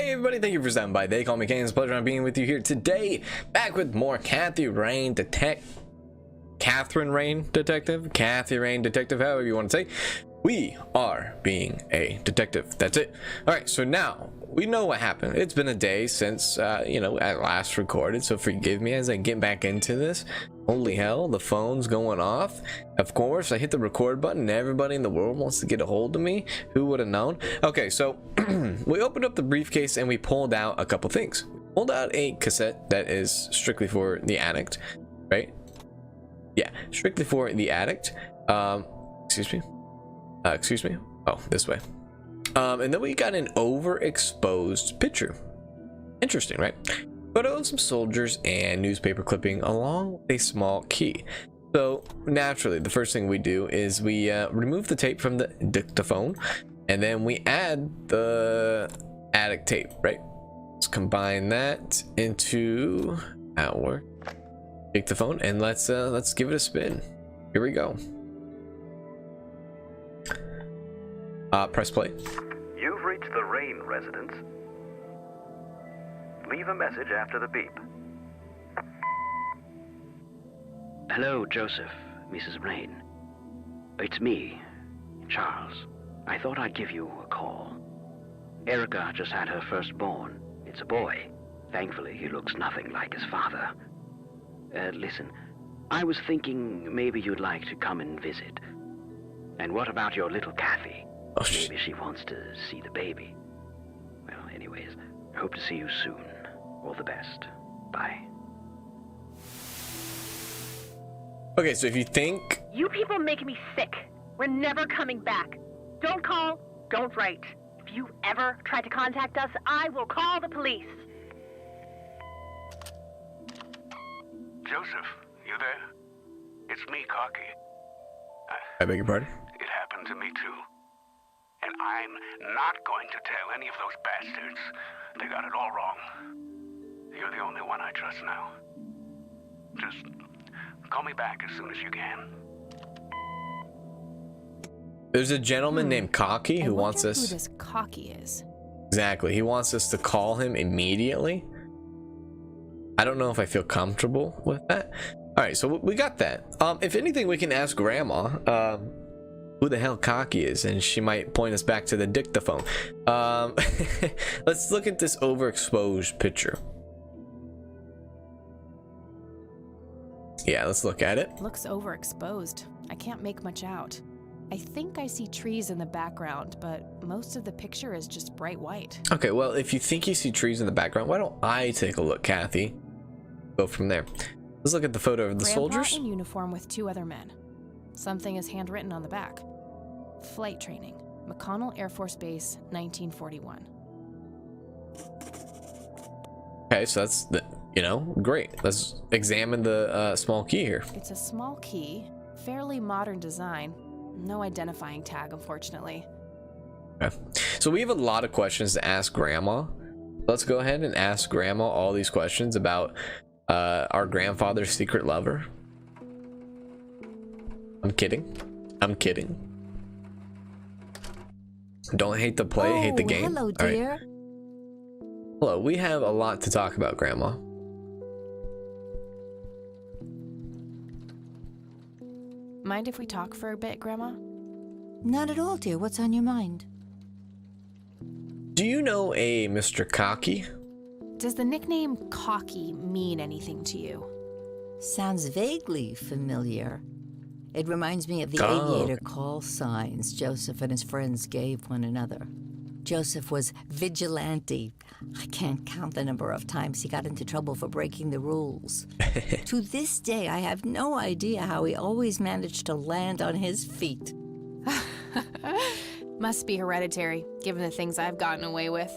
Hey everybody, thank you for stopping by. They call me Kane. It's a pleasure on being with you here today. Back with more Catherine Rain Detective, however you want to say. We are being a detective. That's it. Alright, so now we know what happened. It's been a day since I last recorded, so forgive me as I get back into this. Holy hell, the phone's going off. Of course, I hit the record button and everybody in the world wants to get a hold of me. Who would have known? Okay, so we opened up the briefcase and we pulled out a couple things. We pulled out a cassette that is strictly for the addict, right? Yeah, strictly for the addict. Excuse me. Oh, this way. And then we got an overexposed picture. Interesting, right? Photo of some soldiers and newspaper clipping along with a small key. So naturally, the first thing we do is we remove the tape from the dictaphone, and then we add the addict tape, right? Let's combine that into our dictaphone, and let's give it a spin. Here we go. Press play. You've reached the Rain residence. Leave a message after the beep. Hello, Joseph, Mrs. Rain. It's me, Charles. I thought I'd give you a call. Erica just had her firstborn. It's a boy. Thankfully, he looks nothing like his father. Listen, I was thinking maybe you'd like to come and visit. And what about your little Kathy? Oh, maybe she wants to see the baby. Well, anyways, I hope to see you soon. All the best. Bye. Okay, so if you think... You people make me sick. We're never coming back. Don't call, don't write. If you ever try to contact us, I will call the police. Joseph, you there? It's me, Cocky. I beg your pardon? It happened to me too. And I'm not going to tell any of those bastards. They got it all wrong. You're the only one I trust now. Just call me back as soon as you can. There's a gentleman named Cocky who wants us... who this Cocky is. Exactly. He wants us to call him immediately. I don't know if I feel comfortable with that. All right, so we got that. If anything, we can ask Grandma who the hell Cocky is, and she might point us back to the dictaphone. Let's look at this overexposed picture. Yeah, let's look at it. Looks overexposed. I can't make much out. I think I see trees in the background, but most of the picture is just bright white. Okay, well, if you think you see trees in the background, why don't I take a look, Kathy? Go from there. Let's look at the photo of the soldiers. In uniform with two other men. Something is handwritten on the back. Flight training, McConnell Air Force Base, 1941. Okay, so that's the, great. Let's examine the small key here. It's a small key, fairly modern design. No identifying tag, unfortunately. Okay. So we have a lot of questions to ask Grandma. Let's go ahead and ask Grandma all these questions about our grandfather's secret lover. I'm kidding. Don't hate the play, hate the game. Hello, dear. Right. Hello, we have a lot to talk about, Grandma. Mind if we talk for a bit, Grandma? Not at all, dear. What's on your mind? Do you know a Mr. Cocky? Does the nickname Cocky mean anything to you? Sounds vaguely familiar. It reminds me of the aviator call signs Joseph and his friends gave one another. Joseph was vigilante. I can't count the number of times he got into trouble for breaking the rules. To this day, I have no idea how he always managed to land on his feet. Must be hereditary, given the things I've gotten away with.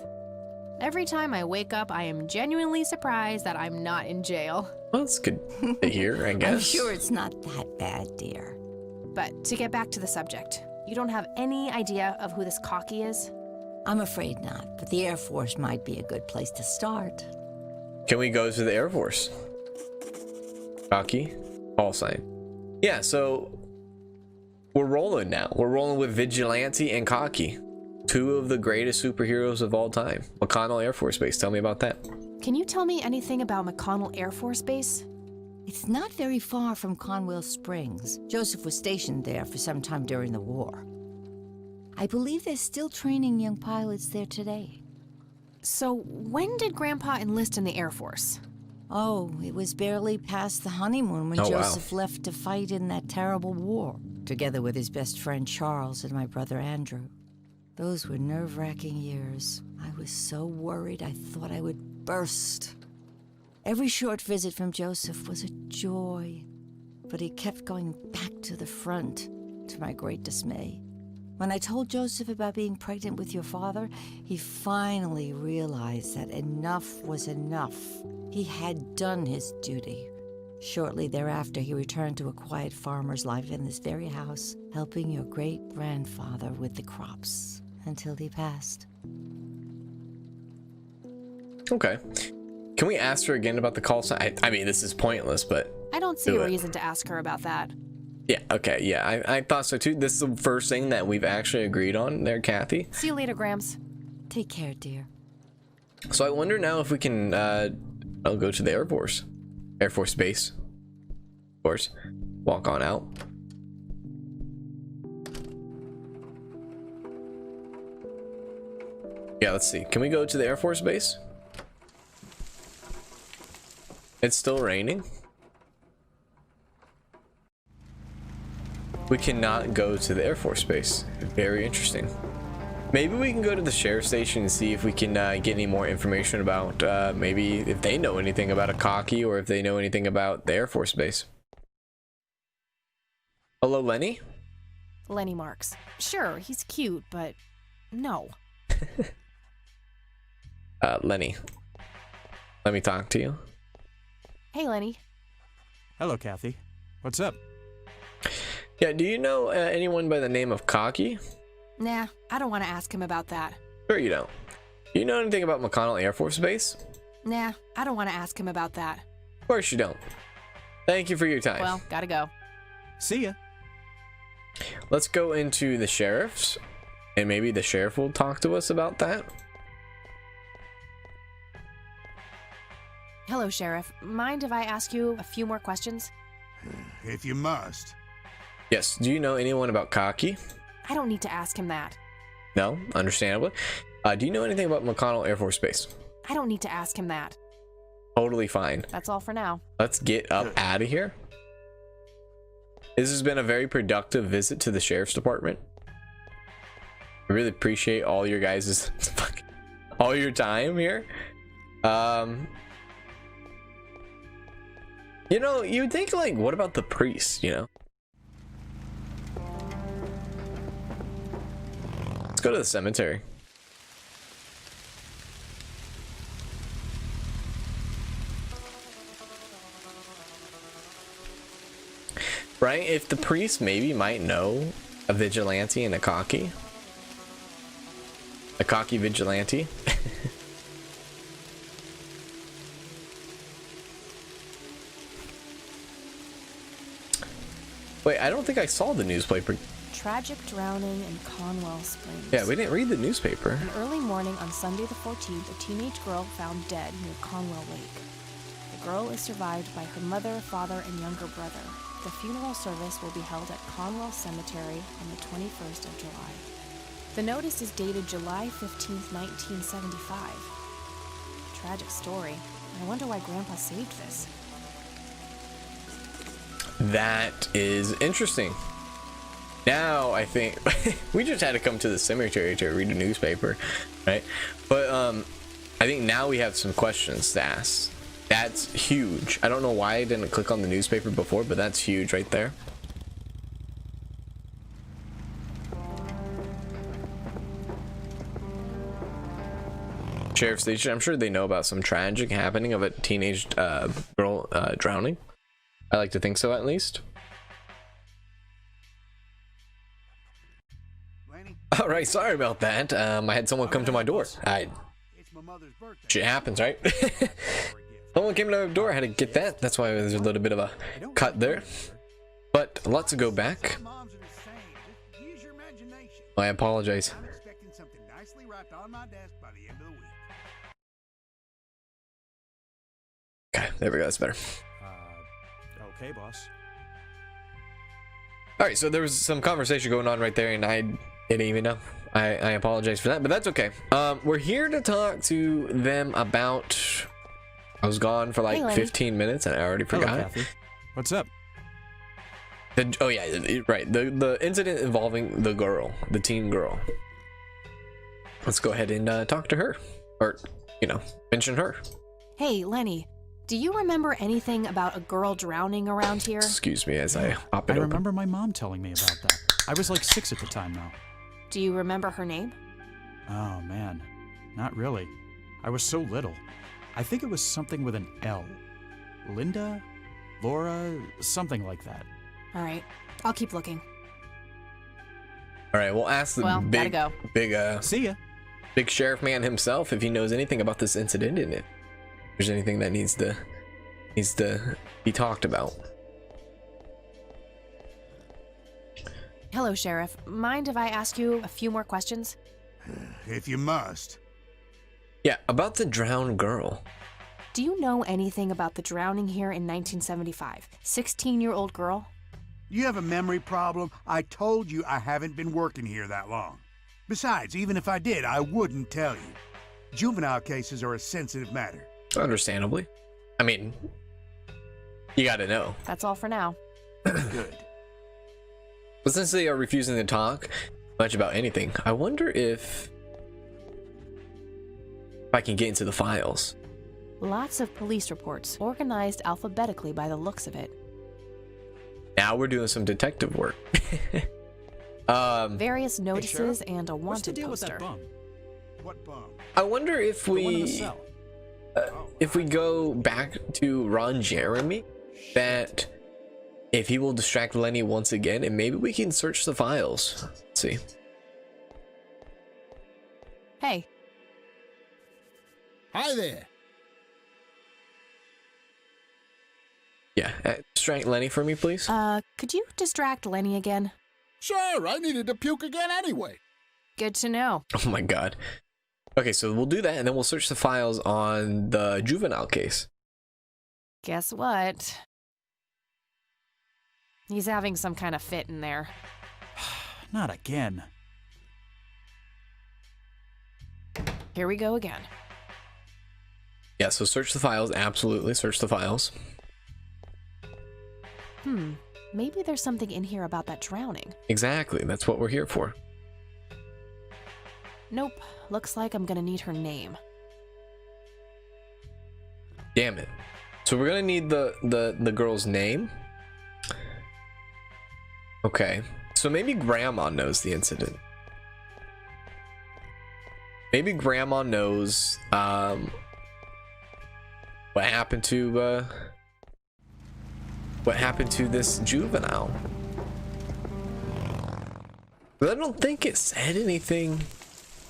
Every time I wake up, I am genuinely surprised that I'm not in jail. Well, that's good to hear, I guess. I'm sure it's not that bad, dear. But to get back to the subject, you don't have any idea of who this Cocky is? I'm afraid not, but the Air Force might be a good place to start. Can we go to the Air Force? Cocky, call sign. Yeah, so we're rolling now. We're rolling with Vigilante and Cocky. two of the greatest superheroes of all time. McConnell Air Force Base. Tell me about that. Can you tell me anything about McConnell Air Force Base? It's not very far from Conwell Springs. Joseph was stationed there for some time during the war. I believe they're still training young pilots there today. So, when did Grandpa enlist in the Air Force? Oh, it was barely past the honeymoon when Oh, wow. Joseph left to fight in that terrible war, together with his best friend Charles and my brother Andrew. Those were nerve-wracking years. I was so worried I thought I would burst. Every short visit from Joseph was a joy, but he kept going back to the front, to my great dismay. When I told Joseph about being pregnant with your father, he finally realized that enough was enough. He had done his duty. Shortly thereafter, he returned to a quiet farmer's life in this very house, helping your great-grandfather with the crops until he passed. Okay. Can we ask her again about the call sign? I mean, this is pointless, but... I don't see Do a it. reason to ask her about that. Yeah, okay, yeah, I thought so too. This is the first thing that we've actually agreed on there, Kathy. See you later, Grams. Take care, dear. So I wonder now if we can, I'll go to the Air Force Base. Of course. Walk on out. Yeah, let's see. Can we go to the Air Force Base? It's still raining. We cannot go to the Air Force Base. Very interesting. Maybe we can go to the sheriff station and see if we can get any more information about maybe if they know anything about a cocky or if they know anything about the Air Force Base. Hello, Lenny? Lenny Marks. Sure, he's cute, but no. Lenny, let me talk to you. Hey, Lenny. Hello, Kathy. What's up? Yeah, do you know anyone by the name of Cocky? Nah, I don't want to ask him about that. Sure you don't. Do you know anything about McConnell Air Force Base? Nah, I don't want to ask him about that. Of course you don't. Thank you for your time. Well, gotta go. See ya. Let's go into the sheriff's, and maybe the sheriff will talk to us about that. Hello, Sheriff. Mind if I ask you a few more questions? If you must. Yes, do you know anyone about Cocky? I don't need to ask him that. No, understandably. Do you know anything about McConnell Air Force Base? I don't need to ask him that. Totally fine. That's all for now. Let's get up out of here. This has been a very productive visit to the sheriff's department. I really appreciate all your guys' all your time here. You know, you'd think like, what about the priest, you know? Let's go to the cemetery. Right? If the priest maybe might know a vigilante and a cocky. A cocky vigilante. Wait, I don't think I saw the newspaper. Tragic drowning in Conwell Springs. Yeah, we didn't read the newspaper. An early morning on Sunday the 14th, a teenage girl found dead near Conwell Lake. The girl is survived by her mother, father, and younger brother. The funeral service will be held at Conwell Cemetery on the 21st of July. The notice is dated July 15th, 1975. Tragic story. I wonder why Grandpa saved this. That is interesting. Now I think we just had to come to the cemetery to read a newspaper, right? But I think now we have some questions to ask. That's huge. I don't know why I didn't click on the newspaper before, but that's huge right there. Sheriff station. I'm sure they know about some tragic happening of a teenage girl drowning. I like to think so, at least. All right, sorry about that. I had someone come to my door. It's my mother's birthday. Shit happens, right? Someone came to my door. I had to get that. That's why there's a little bit of a cut there. But let's go back. Moms are the same. Just use your imagination. I apologize. I'm expecting something on my desk by the end of the week. Okay, there we go. That's better. Okay, boss. All right, so there was some conversation going on right there, and I didn't even know. I apologize for that, but that's okay. We're here to talk to them about. I was gone for like Hey, Lenny. 15 minutes, and I already Hello, forgot. Kathy. What's up? Oh yeah, right. The incident involving the girl, the teen girl. Let's go ahead and talk to her, or mention her. Hey, Lenny, do you remember anything about a girl drowning around here? Excuse me as I hop it I open. remember my mom telling me about that. I was like 6 at the time now. Do you remember her name? Oh, man. Not really. I was so little. I think it was something with an L. Linda? Laura? Something like that. All right, I'll keep looking. All right, we'll ask the Well, gotta go. See ya. big sheriff man himself if he knows anything about this incident in it. If there's anything that needs to be talked about. Hello, Sheriff. Mind if I ask you a few more questions? If you must. Yeah, about the drowned girl. Do you know anything about the drowning here in 1975? 16-year-old girl? You have a memory problem? I told you I haven't been working here that long. Besides, even if I did, I wouldn't tell you. Juvenile cases are a sensitive matter. Understandably. I mean, you gotta know. That's all for now. Good. But since they are refusing to talk much about anything, I wonder if I can get into the files. Lots of police reports, organized alphabetically by the looks of it. Now we're doing some detective work. Various notices and a What's the wanted deal with poster. that bum? What bum? I wonder if The one in the we cell. if we go back to Ron Jeremy, that if he will distract Lenny once again, and maybe we can search the files. Let's see. Hey, Hi there. Yeah, distract Lenny for me, please. could you distract Lenny again? Sure, I needed to puke again anyway. Good to know. Oh my god. Okay, so we'll do that, and then we'll search the files on the juvenile case. Guess what? He's having some kind of fit in there. Not again. Here we go again. Yeah, so search the files. Absolutely, search the files. Maybe there's something in here about that drowning. Exactly, that's what we're here for. Nope. Looks like I'm gonna need her name. Damn it. So we're gonna need the girl's name. Okay, so maybe Grandma knows the incident. Maybe Grandma knows what happened to this juvenile. But I don't think it said anything.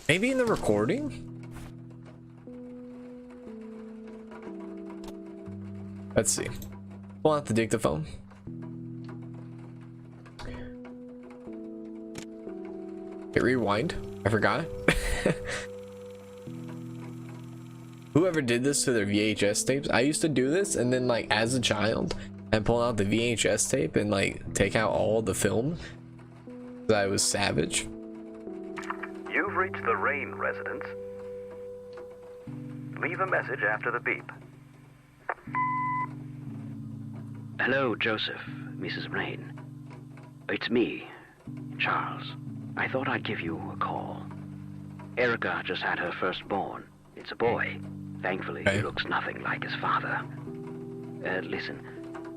Maybe in the recording? Let's see. We'll have to dig the phone. Hit rewind. I forgot. Whoever did this to their VHS tapes, I used to do this, and then like as a child, I'd pull out the VHS tape and like take out all the film. 'Cause I was savage. You've reached the Rain residence. Leave a message after the beep. Hello, Joseph, Mrs. Rain. It's me, Charles. I thought I'd give you a call. Erica just had her firstborn. It's a boy. Thankfully, Okay. he looks nothing like his father. Listen,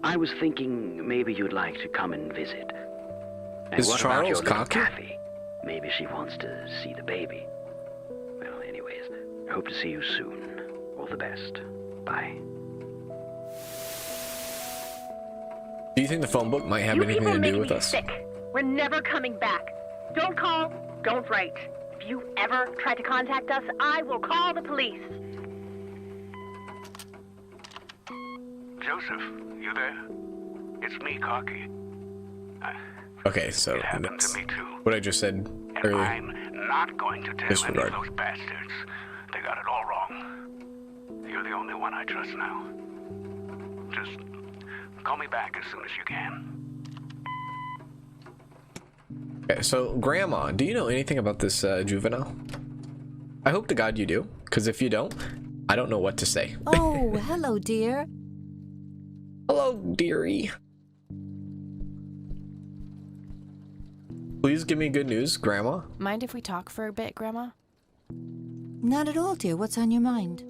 I was thinking maybe you'd like to come and visit. And Is what Charles about your little cocky? Kathy? Maybe she wants to see the baby. Well, anyways, hope to see you soon. All the best. Bye. Do you think the phone book might have You anything people to make do with me us? sick. We're never coming back. Don't call, don't write. If you ever try to contact us, I will call the police. Joseph, you there? It's me, Cocky. Okay, so It happened that's to me too. what I just said. And Earlier. I'm not going to tell any Disregard. of those bastards. They got it all wrong. You're the only one I trust now. Just call me back as soon as you can. Okay, so Grandma, do you know anything about this juvenile? I hope to God you do, because if you don't, I don't know what to say. Oh, hello, dear. Hello, dearie. Please give me good news, Grandma. Mind if we talk for a bit, Grandma? Not at all, dear. What's on your mind?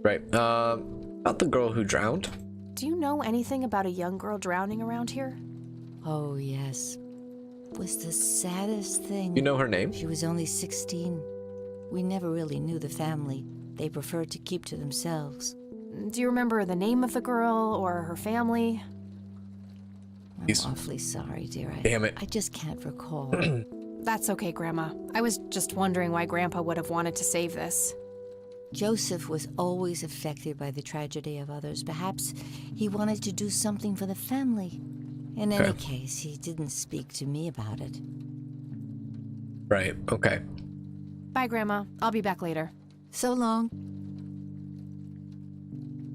Right, about the girl who drowned. Do you know anything about a young girl drowning around here? Oh, yes. It was the saddest thing. You know her name? She was only 16. We never really knew the family. They preferred to keep to themselves. Do you remember the name of the girl or her family? I'm Yes. awfully sorry, dear. Damn it. I just can't recall. That's okay, Grandma. I was just wondering why Grandpa would have wanted to save this. Joseph was always affected by the tragedy of others. Perhaps he wanted to do something for the family. In any case, he didn't speak to me about it. Right, okay. Bye, Grandma. I'll be back later. So long.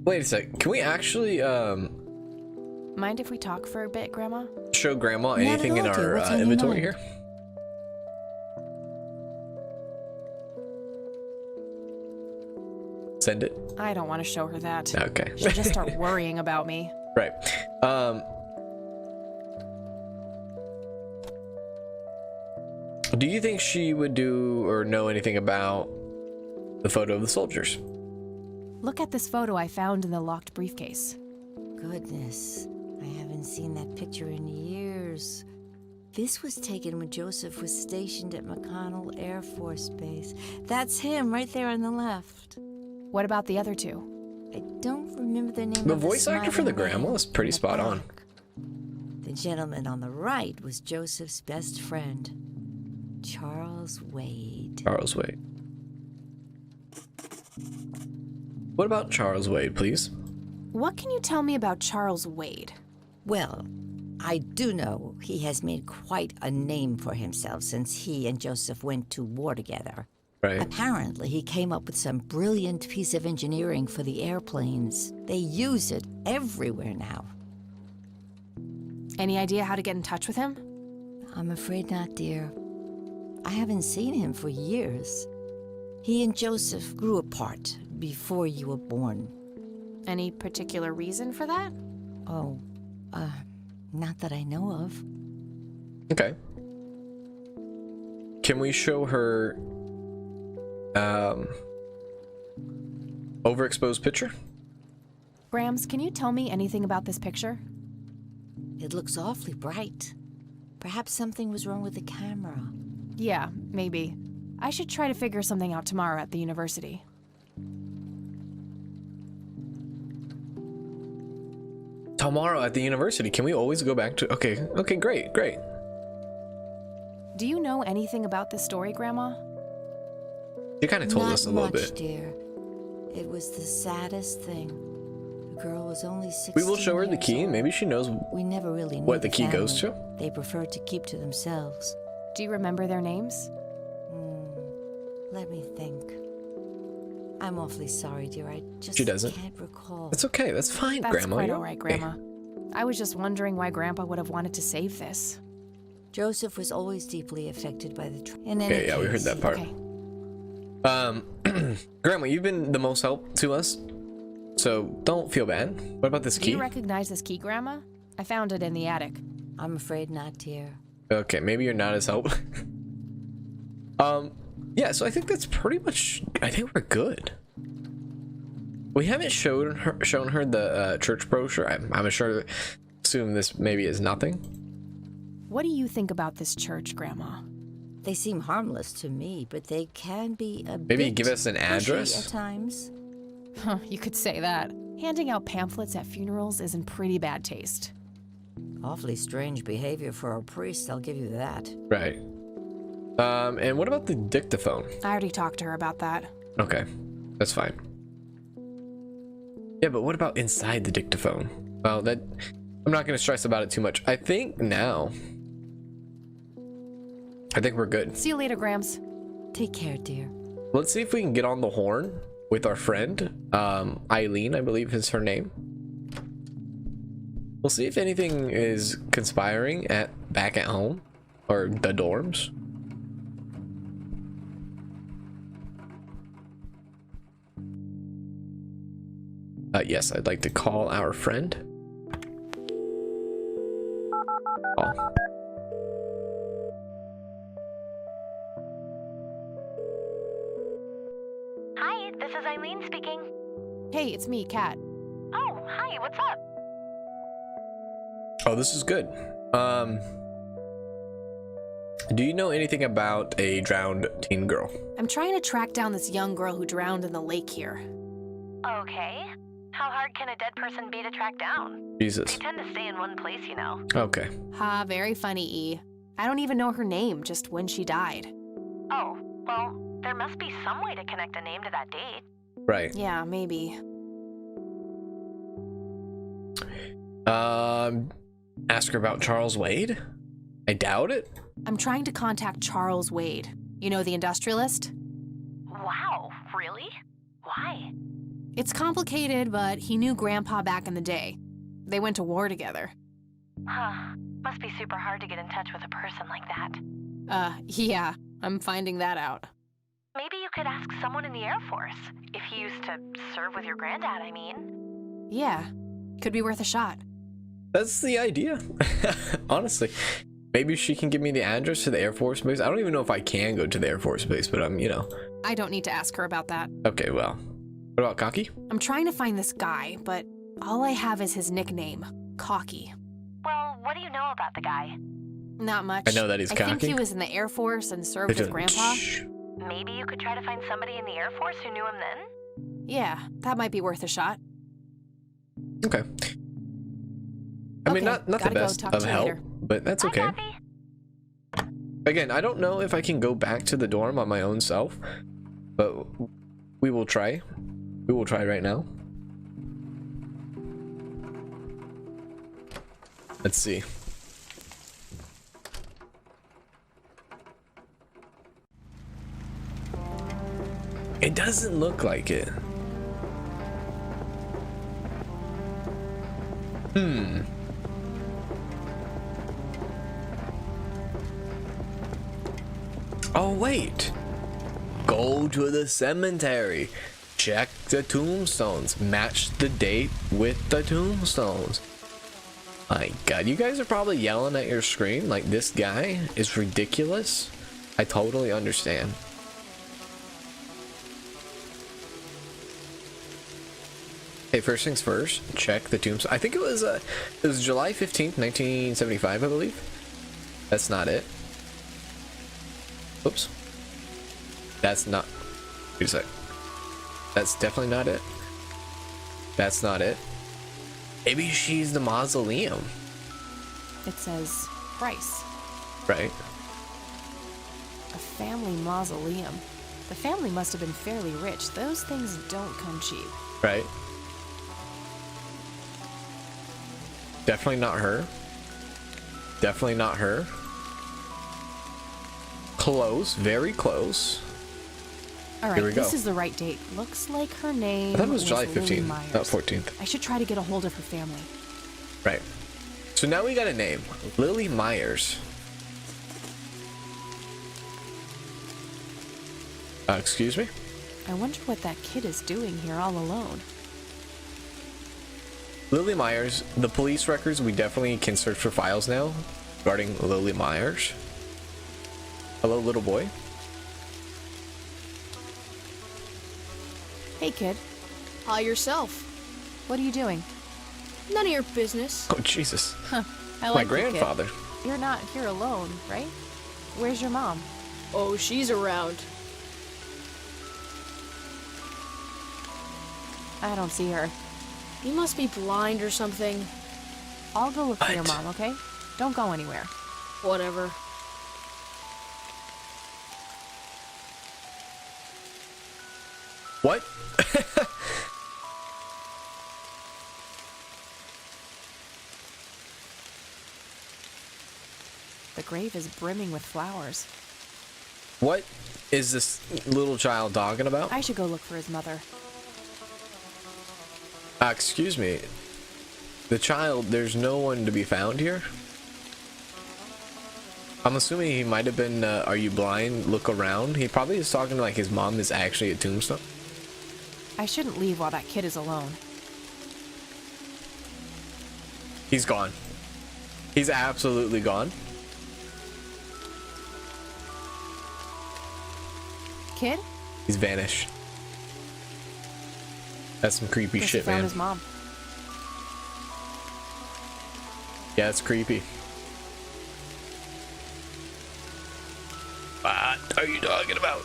Wait a sec. Can we actually Mind if we talk for a bit, Grandma? show Grandma Not at anything in all, dear. our What's on your inventory mind? here? Send it. I don't want to show her that. Okay. She'll just start worrying about me. Right. Do you think she would do or know anything about the photo of the soldiers? Look at this photo I found in the locked briefcase. Goodness, I haven't seen that picture in years. This was taken when Joseph was stationed at McConnell Air Force Base. That's him right there on the left. What about the other two? I don't remember the name The of voice actor for the smiling grandma man is pretty in the spot on. back. The gentleman on the right was Joseph's best friend, Charles Wade. Charles Wade. What about Charles Wade, please? What can you tell me about Charles Wade? Well, I do know he has made quite a name for himself since he and Joseph went to war together. Right. Apparently, he came up with some brilliant piece of engineering for the airplanes. They use it everywhere now. Any idea how to get in touch with him? I'm afraid not, dear. I haven't seen him for years. He and Joseph grew apart before you were born. Any particular reason for that? Oh, not that I know of. Okay. Can we show her overexposed picture? Grams, can you tell me anything about this picture? It looks awfully bright. Perhaps something was wrong with the camera. Yeah, maybe. I should try to figure something out tomorrow at the university. Tomorrow at the university. Can we always go back to... Okay, great. Do you know anything about this story, Grandma? You kind of told Not us a little much, bit. dear. It was the saddest thing. The girl was only 16 We will show her the years key. old. Maybe she knows We never really knew what the key goes family. to. They preferred to keep to themselves. Do you remember their names? Let me think. I'm awfully sorry, dear. I just She doesn't. can't recall. That's okay. That's fine, That's Grandma. quite You're all right, okay. Grandma. I was just wondering why Grandpa would have wanted to save this. Joseph was always deeply affected by the... Okay, yeah, we heard that part. Okay. Grandma, you've been the most help to us, so don't feel bad. What about this Do key? you recognize this key, Grandma? I found it in the attic. I'm afraid not, dear. Okay, maybe you're not as help. Yeah, so I think that's pretty much... I think we're good. We haven't shown her the church brochure. I'm sure... Assume this maybe is nothing. What do you think about this church, Grandma? They seem harmless to me, but they can be a Maybe bit give us an pushy address? at times. Huh, you could say that. Handing out pamphlets at funerals is in pretty bad taste. Awfully strange behavior for a priest, I'll give you that. Right. And what about the dictaphone? I already talked to her about that. Okay, that's fine. Yeah, but what about inside the dictaphone? Well, that... I'm not going to stress about it too much. I think now... I think we're good. See you later, Grams. Take care, dear. Let's see if we can get on the horn with our friend, Eileen, I believe is her name. We'll see if anything is conspiring back at home or the dorms. Yes, I'd like to call our friend. Oh. Hi, this is Eileen speaking. Hey, it's me, Kat. Oh, hi, what's up? Oh, this is good. Do you know anything about a drowned teen girl? I'm trying to track down this young girl who drowned in the lake here. Okay. How hard can a dead person be to track down? Jesus. They tend to stay in one place, you know. Okay. Ha, very funny, E. I don't even know her name, just when she died. Oh, well, there must be some way to connect a name to that date. Right. Yeah, maybe. Ask her about Charles Wade? I doubt it. I'm trying to contact Charles Wade. You know, the industrialist? Wow, really? Why? It's complicated, but he knew Grandpa back in the day. They went to war together. Huh. Must be super hard to get in touch with a person like that. Yeah, I'm finding that out. Maybe you could ask someone in the Air Force. If he used to serve with your granddad, I mean. Yeah, could be worth a shot. That's the idea. Honestly. Maybe she can give me the address to the Air Force Base. I don't even know if I can go to the Air Force Base, but you know. I don't need to ask her about that. Okay, well. What about Cocky? I'm trying to find this guy, but all I have is his nickname, Cocky. Well, what do you know about the guy? Not much. I know that he's I cocky. think he was in the Air Force and served with Grandpa. Maybe you could try to find somebody in the Air Force who knew him then? Yeah, that might be worth a shot. Okay. I mean, not the gotta go. best Talk of to you help, later. but that's okay. Hi, Kathy. Again, I don't know if I can go back to the dorm on my own self, but we will try. We will try right now. Let's see. It doesn't look like it. Oh, wait. Go to the cemetery. Check the tombstones. Match the date with the tombstones. My God, you guys are probably yelling at your screen like this guy is ridiculous. I totally understand. Hey, first things first, check the tombstone. I think it was July 15th, 1975, I believe. That's not it. Oops. That's not. Wait a sec. That's definitely not it. That's not it. Maybe she's the mausoleum. It says price. Right. A family mausoleum. The family must have been fairly rich. Those things don't come cheap. Right. Definitely not her. Definitely not her. Close. Very close. All right, Here we go. this is the right date. Looks like her name I thought it was July Lily 15th, Myers. not 14th. I should try to get a hold of her family. Right. So now we got a name. Lily Myers. Excuse me? I wonder what that kid is doing here all alone. Lily Myers. The police records, we definitely can search for files now regarding Lily Myers. Hello, little boy. Hey, kid. Hi yourself. What are you doing? None of your business. Oh, Jesus. I My like you, kid. grandfather. You're not here alone, right? Where's your mom? Oh, she's around. I don't see her. You must be blind or something. I'll go look for your What? mom, okay? Don't go anywhere. Whatever. What? The grave is brimming with flowers. What is this little child talking about? I should go look for his mother. Excuse me. The child, there's no one to be found here? I'm assuming he might have been, are you blind? Look around. He probably is talking like his mom is actually a tombstone. I shouldn't leave while that kid is alone. He's gone. He's absolutely gone. Kid? He's vanished. That's some creepy Guess shit, he found man. his mom. Yeah, it's creepy. What are you talking about?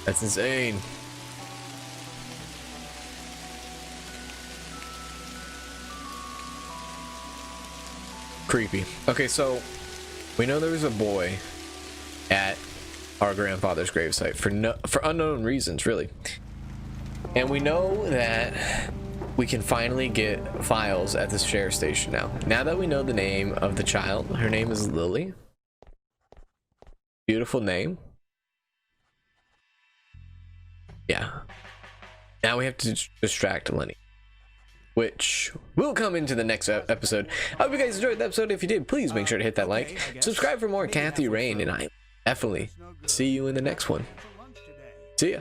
That's insane. Creepy. Okay, so we know there was a boy at our grandfather's gravesite for unknown reasons, really. And we know that we can finally get files at this sheriff station now. Now that we know the name of the child, her name is Lily. Beautiful name. Yeah. Now we have to distract Lenny, which will come into the next episode. I hope you guys enjoyed the episode. If you did, please make sure to hit that like, subscribe for more Kathy Rain, and I definitely see you in the next one. See ya.